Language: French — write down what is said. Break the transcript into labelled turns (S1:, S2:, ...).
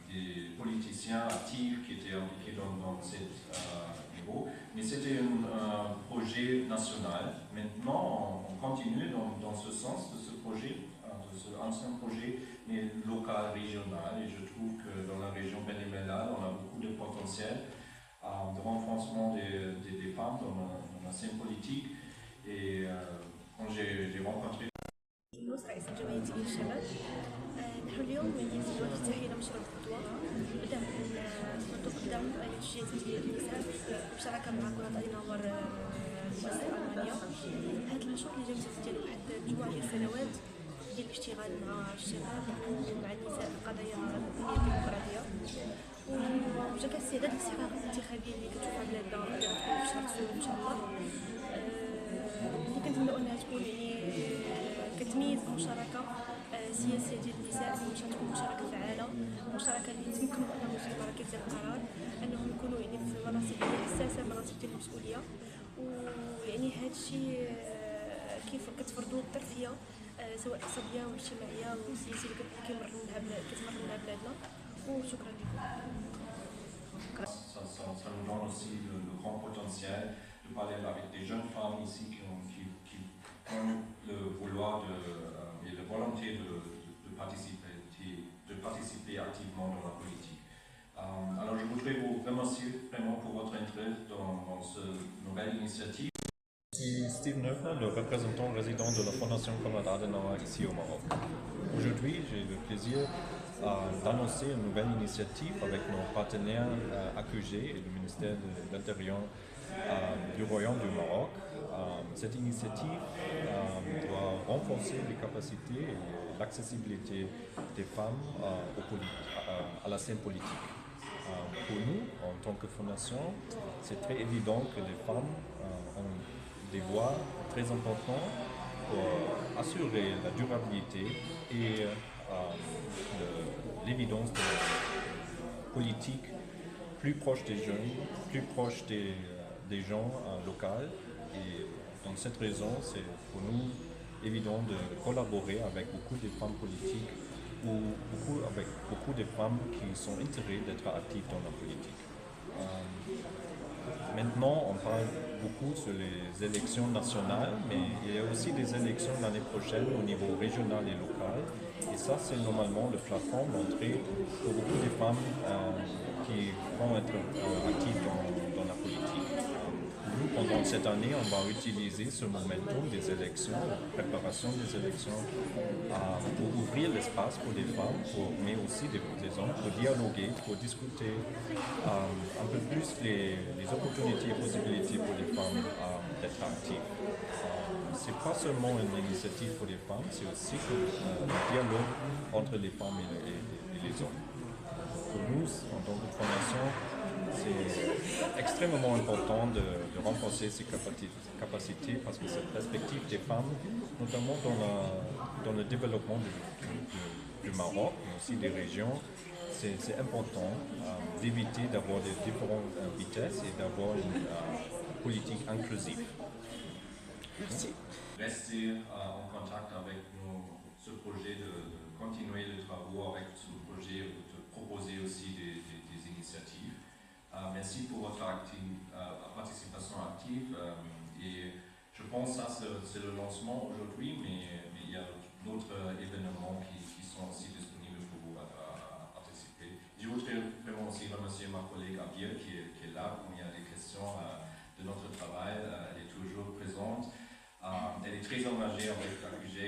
S1: Des politiciens actifs qui étaient impliqués dans ce niveau, mais c'était un projet national. Maintenant, on continue dans ce sens de ce projet, de ce ancien projet, mais local, régional, et je trouve que dans la région Bénéméla, on a beaucoup de potentiel de renforcement des femmes dans la scène politique. Et quand j'ai rencontré
S2: رئيس الجمعية تأهيل الشباب. نحن اليوم في افتتاحية مشروع خطوة بدعم الدعم للتشجيع ديال النساء بشراكة مع كرة أيناور مؤسسة ألمانيا. هذا المشروع اللي جا ديال واحد مجموعة ديال السنوات ديال الاشتغال مع الشباب ومع النساء في قضايا الديمقراطية، وجا كاستعداد للاستحقاقات الانتخابية اللي كتوقع بلادنا اللي غتكون في شهر 8 إن شاء الله، اللي كنتمنوا أنها تكون كتميز بمشاركة سياسية ديال النساء، باش تكون مشاركة فعالة، مشاركة اللي تمكنوا أنهم يوصلوا لمراكز ديال القرار، أنهم يكونوا في مناصب ديال حساسة، مناصب ديال المسؤولية، هذا الشيء كيف كتفرضوا الترفيه سواء اقتصاديه واجتماعيه وسياسيه اللي كتمر لها بلادنا. وشكرا لكم.
S1: Ça nous donne aussi le grand potentiel de parler avec des jeunes femmes ici qui ont le vouloir et la volonté de participer activement dans la politique. Alors je voudrais vous remercier vraiment pour votre intérêt dans cette nouvelle initiative. Je suis Steve Neufner, le représentant résident de la Fondation Konrad Adenauer ici au Maroc. Aujourd'hui, j'ai le plaisir d'annoncer une nouvelle initiative avec nos partenaires AQG et le ministère de l'Intérieur du Royaume du Maroc. Cette initiative doit renforcer les capacités et l'accessibilité des femmes à la scène politique. Pour nous, en tant que fondation, c'est très évident que les femmes ont des voix très importantes pour assurer la durabilité et l'évidence de la politique plus proche des jeunes, plus proche des gens locaux. Et dans cette raison, c'est pour nous évident de collaborer avec beaucoup de femmes politiques ou avec beaucoup de femmes qui sont intéressées d'être actives dans la politique. Maintenant, on parle beaucoup sur les élections nationales, mais il y a aussi des élections l'année prochaine au niveau régional et local. Et ça, c'est normalement le plafond d'entrée pour beaucoup de femmes qui vont être actives dans la politique. Nous, pendant cette année, on va utiliser ce momentum des élections, la préparation des élections, pour ouvrir l'espace pour les femmes, mais aussi des hommes, pour dialoguer, pour discuter un peu plus les opportunités et possibilités pour les femmes d'être actives. Ce n'est pas seulement une initiative pour les femmes, c'est aussi un dialogue entre les femmes et les hommes. Pour nous, en tant que fondation, c'est extrêmement important de renforcer ces capacités parce que cette perspective des femmes, notamment dans le développement du Maroc, mais aussi des régions, c'est important d'éviter d'avoir des différentes vitesses et d'avoir une politique inclusive.
S2: Merci.
S1: Rester en contact avec ce projet, de continuer les travaux avec ce projet, de proposer aussi des initiatives. Merci pour votre participation active et je pense que ça c'est le lancement aujourd'hui, mais il y a d'autres événements qui sont aussi disponibles pour vous participer. Je voudrais vraiment aussi remercier ma collègue Abiel qui est là quand il y a des questions de notre travail, elle est toujours présente. Elle est très engagée avec la QG